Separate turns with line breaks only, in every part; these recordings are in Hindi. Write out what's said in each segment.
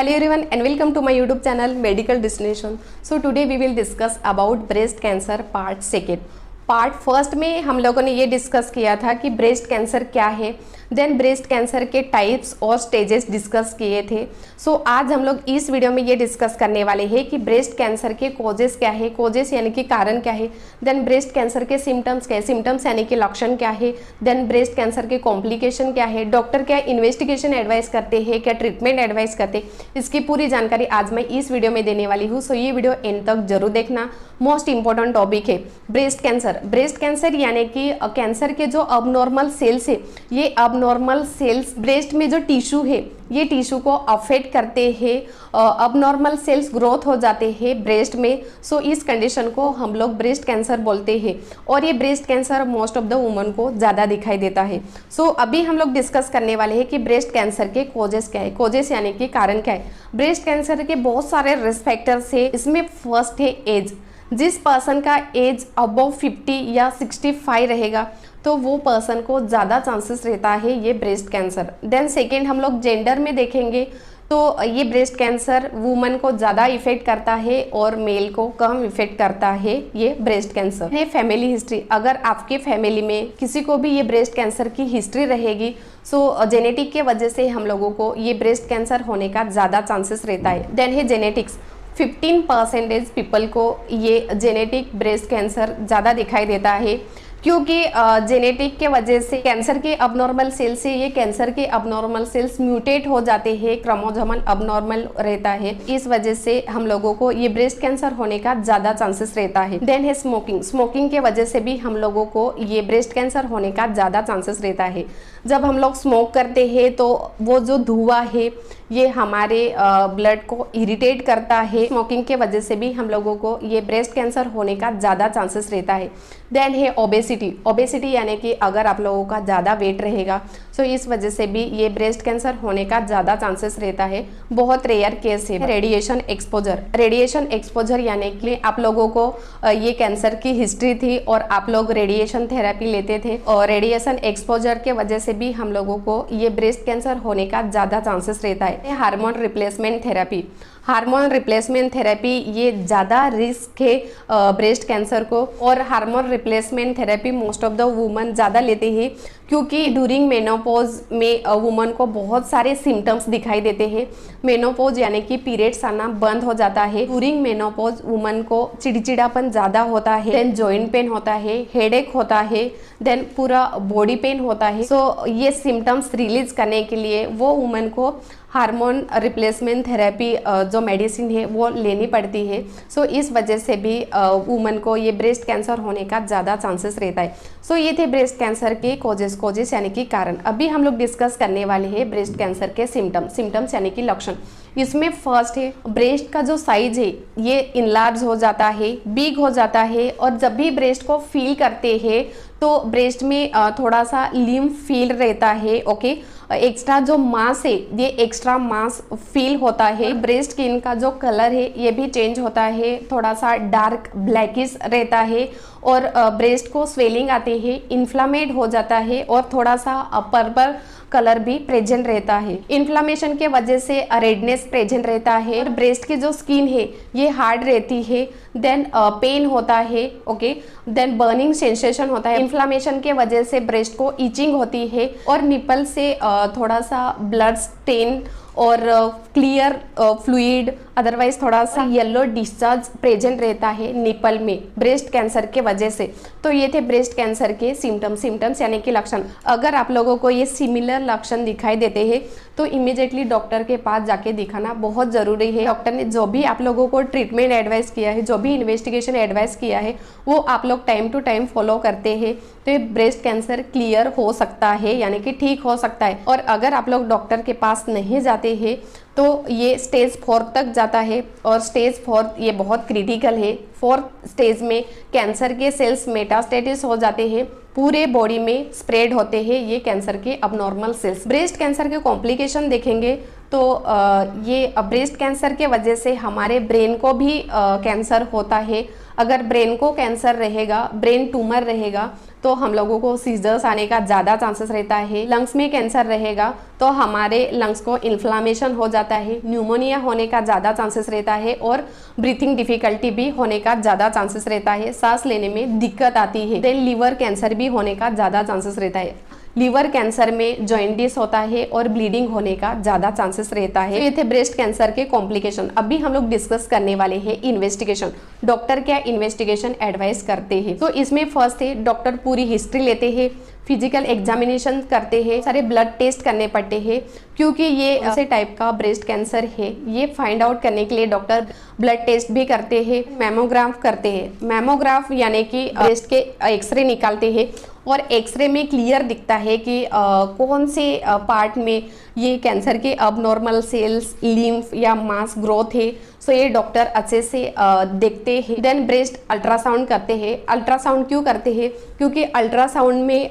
Hello everyone and welcome to my YouTube channel Medical Destination. So today we will discuss about breast cancer part second. Part first में हम लोगों ने ये डिस्कस किया था कि ब्रेस्ट कैंसर क्या है, देन ब्रेस्ट कैंसर के टाइप्स और स्टेजेस डिस्कस किए थे। सो आज हम लोग इस वीडियो में ये डिस्कस करने वाले हैं कि ब्रेस्ट कैंसर के कॉजेस क्या है, कॉजेस यानी कि कारण क्या है, देन ब्रेस्ट कैंसर के सिम्टम्स क्या है, सिम्टम्स यानी कि लक्षण क्या है, देन ब्रेस्ट कैंसर के कॉम्प्लिकेशन क्या है, डॉक्टर क्या इन्वेस्टिगेशन एडवाइस करते हैं, क्या ट्रीटमेंट एडवाइस करते हैं, इसकी पूरी जानकारी आज मैं इस वीडियो में देने वाली हूँ। सो ये वीडियो एंड तक जरूर देखना, मोस्ट इंपॉर्टेंट टॉपिक है ब्रेस्ट कैंसर। ब्रेस्ट कैंसर यानी कि कैंसर के जो अबनॉर्मल सेल्स है, ये अबनॉर्मल सेल्स ब्रेस्ट में जो टिश्यू है, ये टिश्यू को अफेक्ट करते हैं, अबनॉर्मल सेल्स ग्रोथ हो जाते हैं ब्रेस्ट में। सो इस कंडीशन को हम लोग ब्रेस्ट कैंसर बोलते हैं और ये breast cancer most of the woman को ज़्यादा दिखाई देता है। सो अभी हम लोग डिस्कस करने वाले हैं कि ब्रेस्ट कैंसर के कॉजेस क्या है, कॉजेस यानी कि कारण क्या है। ब्रेस्ट कैंसर के बहुत सारे रिस्क फैक्टर्स है। इसमें फर्स्ट है एज। जिस पर्सन का एज अबव 50 या 65 रहेगा तो वो पर्सन को ज़्यादा चांसेस रहता है ये ब्रेस्ट कैंसर। देन सेकेंड हम लोग जेंडर में देखेंगे तो ये ब्रेस्ट कैंसर वुमन को ज़्यादा इफेक्ट करता है और मेल को कम इफेक्ट करता है ये ब्रेस्ट कैंसर है। फैमिली हिस्ट्री, अगर आपके फैमिली में किसी को भी ये ब्रेस्ट कैंसर की हिस्ट्री रहेगी सो जेनेटिक के वजह से हम लोगों को ये ब्रेस्ट कैंसर होने का ज़्यादा चांसेस रहता है। देन है जेनेटिक्स। 15% पीपल को ये जेनेटिक ब्रेस्ट कैंसर ज़्यादा दिखाई देता है क्योंकि जेनेटिक के वजह से कैंसर के अबनॉर्मल सेल से ये कैंसर के अबनॉर्मल सेल्स म्यूटेट हो जाते हैं, क्रोमोसोमल अबनॉर्मल रहता है, इस वजह से हम लोगों को ये ब्रेस्ट कैंसर होने का ज़्यादा चांसेस रहता है। देन है स्मोकिंग। स्मोकिंग के वजह से भी हम लोगों को ये ब्रेस्ट कैंसर होने का ज़्यादा चांसेस रहता है। जब हम लोग स्मोक करते हैं तो वो जो धुआं है ये हमारे ब्लड को इरिटेट करता है। स्मोकिंग के वजह से भी हम लोगों को ये ब्रेस्ट कैंसर होने का ज़्यादा चांसेस रहता है। देन है ओबेसिटी। ओबेसिटी यानी कि अगर आप लोगों का ज़्यादा वेट रहेगा तो इस वजह से भी ये ब्रेस्ट कैंसर होने का ज़्यादा चांसेस रहता है। बहुत रेयर केस है। Radiation exposure. रेडिएशन एक्सपोजर यानी कि आप लोगों को ये कैंसर की हिस्ट्री थी और आप लोग रेडिएशन थेरेपी लेते थे और रेडिएशन एक्सपोजर के वजह से भी हम लोगों को ये ब्रेस्ट कैंसर होने का ज़्यादा चांसेस रहता है। Hormone replacement therapy. Hormone replacement therapy ये ज़्यादा रिस्क है ब्रेस्ट कैंसर को और hormone replacement therapy most of the woman ज़्यादा लेते हैं क्योंकि ड्यूरिंग मेनोपॉज में वुमन को बहुत सारे सिम्टम्स दिखाई देते हैं। मेनोपॉज यानी कि पीरियड्स आना बंद हो जाता है। ड्यूरिंग मेनोपॉज वुमन को चिड़चिड़ापन ज़्यादा होता है, देन जॉइंट पेन होता है, हेडेक होता है, देन पूरा बॉडी पेन होता है। सो ये सिम्टम्स रिलीज करने के लिए वो वुमन को हार्मोन रिप्लेसमेंट थेरेपी जो मेडिसिन है वो लेनी पड़ती है। सो इस वजह से भी वुमन को ये ब्रेस्ट कैंसर होने का ज़्यादा चांसेस रहता है। सो ये थे ब्रेस्ट कैंसर के कॉजेस यानी कि कारण। अभी हम लोग डिस्कस करने वाले हैं ब्रेस्ट कैंसर के सिम्टम्स यानी कि लक्षण। इसमें फर्स्ट है ब्रेस्ट का जो साइज है ये इनलार्ज हो जाता है, बिग हो जाता है और जब भी ब्रेस्ट को फील करते हैं तो ब्रेस्ट में थोड़ा सा लिम्फ फील रहता है। ओके, एक्स्ट्रा जो मांस है ये एक्स्ट्रा मांस फील होता है। ब्रेस्ट स्किन का जो कलर है ये भी चेंज होता है, थोड़ा सा डार्क ब्लैकिश रहता है और ब्रेस्ट को स्वेलिंग आती है, इन्फ्लामेट हो जाता है और थोड़ा सा पर्पल कलर भी प्रेजेंट रहता है। इन्फ्लामेशन के वजह से रेडनेस प्रेजेंट रहता है और ब्रेस्ट की जो स्किन है ये हार्ड रहती है। देन पेन होता है। ओके, देन बर्निंग सेंसेशन होता है। इन्फ्लामेशन के वजह से ब्रेस्ट को इचिंग होती है और निपल से थोड़ा सा ब्लड स्टेन और क्लियर फ्लूइड, अदरवाइज थोड़ा सा येलो डिस्चार्ज प्रेजेंट रहता है निपल में ब्रेस्ट कैंसर के वजह से। तो ये थे ब्रेस्ट कैंसर के सिम्टम्स यानी कि लक्षण। अगर आप लोगों को ये सिमिलर लक्षण दिखाई देते हैं तो इमीडिएटली डॉक्टर के पास जाके दिखाना बहुत ज़रूरी है। डॉक्टर ने जो भी आप लोगों को ट्रीटमेंट एडवाइस किया है, जो भी इन्वेस्टिगेशन एडवाइस किया है वो आप लोग टाइम टू टाइम फॉलो करते हैं तो ये ब्रेस्ट कैंसर क्लियर हो सकता है यानी कि ठीक हो सकता है। और अगर आप लोग डॉक्टर के पास नहीं जाते हैं तो ये स्टेज 4 तक जाता है और स्टेज 4 ये बहुत क्रिटिकल है। 4th स्टेज में कैंसर के सेल्स मेटास्टेटिस हो जाते हैं, पूरे बॉडी में स्प्रेड होते हैं ये कैंसर के अबनॉर्मल सेल्स। ब्रेस्ट कैंसर के कॉम्प्लिकेशन देखेंगे तो ये ब्रेस्ट कैंसर के वजह से हमारे ब्रेन को भी कैंसर होता है। अगर ब्रेन को कैंसर रहेगा, ब्रेन ट्यूमर रहेगा, तो हम लोगों को सीजर्स आने का ज़्यादा चांसेस रहता है। लंग्स में कैंसर रहेगा तो हमारे लंग्स को इन्फ्लामेशन हो जाता है, न्यूमोनिया होने का ज़्यादा चांसेस रहता है और ब्रीथिंग डिफिकल्टी भी होने का ज़्यादा चांसेस रहता है, सांस लेने में दिक्कत आती है। देन लीवर कैंसर भी होने का ज़्यादा चांसेस रहता है। लीवर कैंसर में जॉइंटिस होता है और ब्लीडिंग होने का ज़्यादा चांसेस रहता है। तो ये थे ब्रेस्ट कैंसर के कॉम्प्लिकेशन। अभी हम लोग डिस्कस करने वाले हैं इन्वेस्टिगेशन। डॉक्टर क्या इन्वेस्टिगेशन एडवाइस करते हैं। तो इसमें फर्स्ट है डॉक्टर पूरी हिस्ट्री लेते हैं, फिजिकल एग्जामिनेशन करते हैं, सारे ब्लड टेस्ट करने पड़ते हैं, क्योंकि ये ऐसे टाइप का ब्रेस्ट कैंसर है। ये फाइंड आउट करने के लिए डॉक्टर ब्लड टेस्ट भी करते हैं, मैमोग्राफ करते हैं। मैमोग्राफ यानी कि ब्रेस्ट के एक्सरे निकालते हैं और एक्सरे में क्लियर दिखता है कि कौन से पार्ट में ये कैंसर के अबनॉर्मल सेल्स, लिम्फ या मास ग्रोथ है। सो ये डॉक्टर अच्छे से देखते हैं। देन ब्रेस्ट अल्ट्रासाउंड करते हैं। अल्ट्रासाउंड क्यों करते हैं? क्योंकि अल्ट्रासाउंड में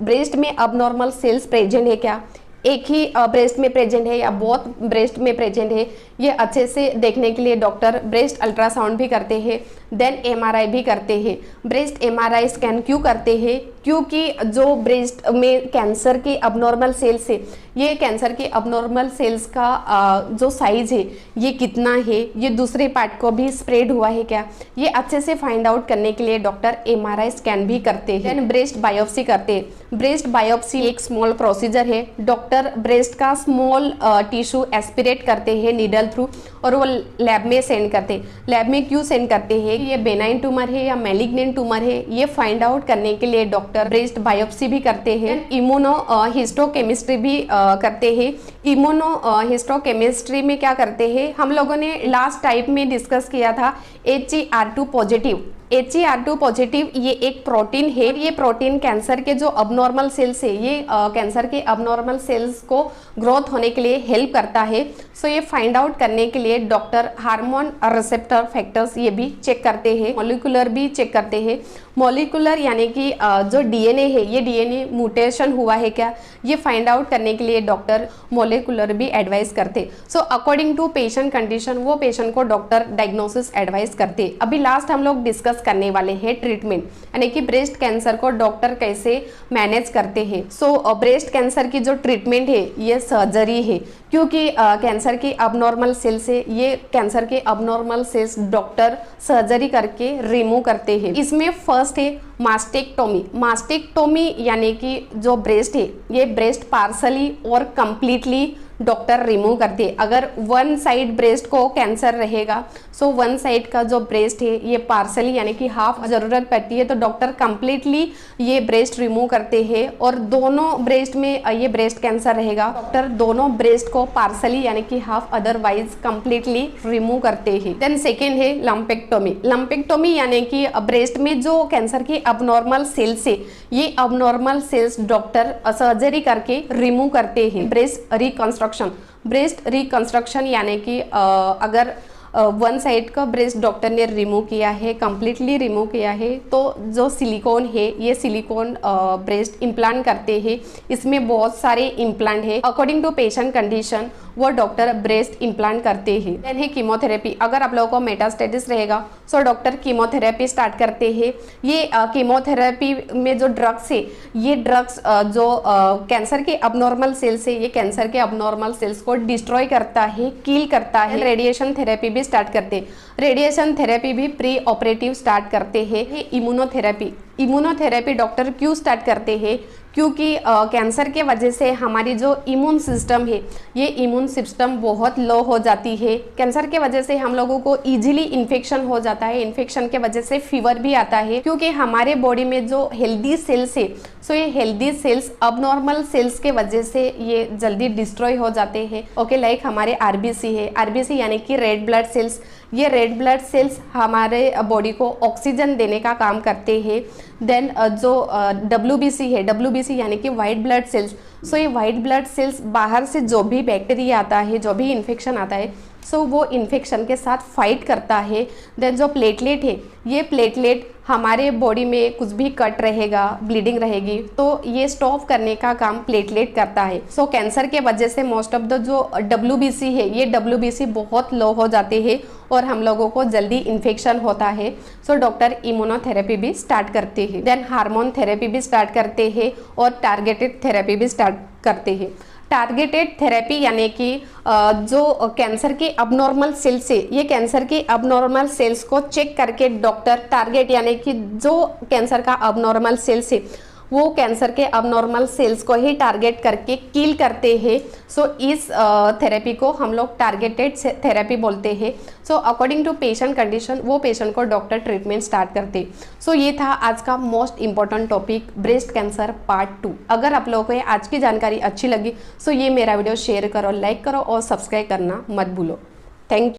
ब्रेस्ट में अबनॉर्मल सेल्स प्रेजेंट है क्या, एक ही ब्रेस्ट में प्रेजेंट है या बहुत ब्रेस्ट में प्रेजेंट है, ये अच्छे से देखने के लिए डॉक्टर ब्रेस्ट अल्ट्रासाउंड भी करते हैं। देन एमआरआई भी करते हैं। ब्रेस्ट एमआरआई स्कैन क्यों करते हैं? क्योंकि जो ब्रेस्ट में कैंसर के अबनॉर्मल सेल्स है, ये कैंसर के अबनॉर्मल सेल्स का जो साइज है ये कितना है, ये दूसरे पार्ट को भी स्प्रेड हुआ है क्या, ये अच्छे से फाइंड आउट करने के लिए डॉक्टर एमआरआई स्कैन भी करते हैं। देन ब्रेस्ट बायोप्सी करते हैं। ब्रेस्ट बायोप्सी एक स्मॉल प्रोसीजर है। डॉक्टर ब्रेस्ट का स्मॉल टिश्यू एस्पिरेट करते हैं नीडल थ्रू और वो लैब में सेंड करते हैं। लैब में क्यों सेंड करते हैं? ये बेनाइन ट्यूमर है या मैलिग्नेंट ट्यूमर है, ये फाइंड आउट करने के लिए डॉक्टर ब्रेस्ट बायोप्सी भी करते हैं। इम्यूनो हिस्टोकेमिस्ट्री भी करते हैं। इम्यूनो हिस्टोकेमिस्ट्री में क्या करते हैं? हम लोगों ने लास्ट टाइप में डिस्कस किया था HER2 पॉजिटिव। HER2 पॉजिटिव ये एक प्रोटीन है। ये प्रोटीन कैंसर के जो अबनॉर्मल सेल्स है, ये कैंसर के अबनॉर्मल सेल्स को ग्रोथ होने के लिए हेल्प करता है। सो ये फाइंड आउट करने के लिए डॉक्टर हार्मोन रिसेप्टर फैक्टर्स ये भी चेक करते हैं, मॉलिक्यूलर भी चेक करते हैं। मॉलिक्यूलर यानी कि जो DNA है, ये DNA म्यूटेशन हुआ है क्या, ये फाइंड आउट करने के लिए डॉक्टर मॉलिक्यूलर भी एडवाइस करते। So according to patient condition वो पेशेंट को डॉक्टर डायग्नोसिस एडवाइस करते। अभी लास्ट हम लोग डिस्कस करने वाले हैं ट्रीटमेंट, यानी कि ब्रेस्ट कैंसर को डॉक्टर कैसे मैनेज करते हैं। सो ब्रेस्ट कैंसर की जो ट्रीटमेंट है ये सर्जरी है, क्योंकि कैंसर के अबनॉर्मल सेल्स है, ये कैंसर के अबनॉर्मल सेल्स डॉक्टर सर्जरी करके रिमूव करते हैं। इसमें फर्स्ट है मास्टेक्टोमी। मास्टेक्टोमी यानी कि जो ब्रेस्ट है, ये ब्रेस्ट पार्सली और कंप्लीटली डॉक्टर रिमूव करते हैं। अगर वन साइड ब्रेस्ट को कैंसर रहेगा, सो वन साइड का जो ब्रेस्ट है ये पार्सली यानी कि हाफ जरूरत पड़ती है, तो डॉक्टर कंप्लीटली ये ब्रेस्ट रिमूव करते हैं। और दोनों ब्रेस्ट में ये ब्रेस्ट कैंसर रहेगा, डॉक्टर दोनों ब्रेस्ट को पार्सली यानी कि हाफ अदरवाइज कंप्लीटली रिमूव करते हैं। देन सेकेंड है लंपेक्टोमी। लंपेक्टोमी यानी कि ब्रेस्ट में जो कैंसर के अबनॉर्मल सेल्स है, ये अबनॉर्मल सेल्स डॉक्टर सर्जरी करके रिमूव करते हैं। Breast reconstruction. ब्रेस्ट रिकंस्ट्रक्शन यानी कि अगर वन साइड का ब्रेस्ट डॉक्टर ने रिमूव किया है, कंप्लीटली रिमूव किया है, तो जो सिलिकॉन है ये सिलिकॉन ब्रेस्ट इम्प्लांट करते हैं। इसमें बहुत सारे इम्प्लांट है। अकॉर्डिंग टू पेशेंट कंडीशन वो डॉक्टर ब्रेस्ट इम्प्लांट करते हैं। देन है कीमोथेरेपी। अगर आप लोगों को मेटास्टेटिस रहेगा सो डॉक्टर कीमोथेरेपी स्टार्ट करते हैं। ये कीमोथेरेपी में जो ड्रग्स है, ये ड्रग्स जो कैंसर के अबनॉर्मल सेल्स है, ये कैंसर के अबनॉर्मल सेल्स को डिस्ट्रॉय करता है, किल करता है। रेडिएशन थेरेपी भी स्टार्ट करते हैं। रेडिएशन थेरेपी भी प्री ऑपरेटिव स्टार्ट करते हैं। इम्यूनोथेरेपी। इम्यूनोथेरेपी डॉक्टर क्यों स्टार्ट करते हैं? क्योंकि कैंसर के वजह से हमारी जो इम्यून सिस्टम है, ये इम्यून सिस्टम बहुत लो हो जाती है। कैंसर के वजह से हम लोगों को इजीली इन्फेक्शन हो जाता है। इन्फेक्शन के वजह से फीवर भी आता है, क्योंकि हमारे बॉडी में जो हेल्दी सेल्स है, सो ये हेल्दी सेल्स अबनॉर्मल सेल्स के वजह से ये जल्दी डिस्ट्रॉय हो जाते हैं। ओके, लाइक हमारे आरबीसी है। आरबीसी यानी कि रेड ब्लड सेल्स। ये रेड ब्लड सेल्स हमारे बॉडी को ऑक्सीजन देने का काम करते हैं। देन जो WBC है, WBC यानी कि वाइट ब्लड सेल्स। सो ये वाइट ब्लड सेल्स बाहर से जो भी बैक्टीरिया आता है, जो भी इन्फेक्शन आता है, सो वो इन्फेक्शन के साथ फाइट करता है। देन जो प्लेटलेट है, ये प्लेटलेट हमारे बॉडी में कुछ भी कट रहेगा, ब्लीडिंग रहेगी, तो ये स्टॉप करने का काम प्लेटलेट करता है। सो कैंसर के वजह से मोस्ट ऑफ द जो WBC है, ये WBC बहुत लो हो जाते हैं और हम लोगों को जल्दी इन्फेक्शन होता है, सो डॉक्टर इम्यूनोथेरेपी भी स्टार्ट करते हैं, देन हार्मोन थेरेपी भी स्टार्ट करते हैं और टारगेटेड थेरेपी भी स्टार्ट करते हैं। टारगेटेड थेरेपी यानी कि जो कैंसर के अबनॉर्मल सेल से, ये कैंसर के अबनॉर्मल सेल्स को चेक करके डॉक्टर टारगेट यानी कि जो कैंसर का अबनॉर्मल सेल्स है वो कैंसर के अबनॉर्मल सेल्स को ही टारगेट करके किल करते हैं। सो इस थेरेपी को हम लोग टारगेटेड थेरेपी बोलते हैं। So according to patient condition वो पेशेंट को डॉक्टर ट्रीटमेंट स्टार्ट करते। सो ये था आज का most important topic breast cancer part 2। अगर आप लोगों को ये आज की जानकारी अच्छी लगी सो ये मेरा वीडियो शेयर करो, लाइक करो और सब्सक्राइब करना मत भूलो। Thank you.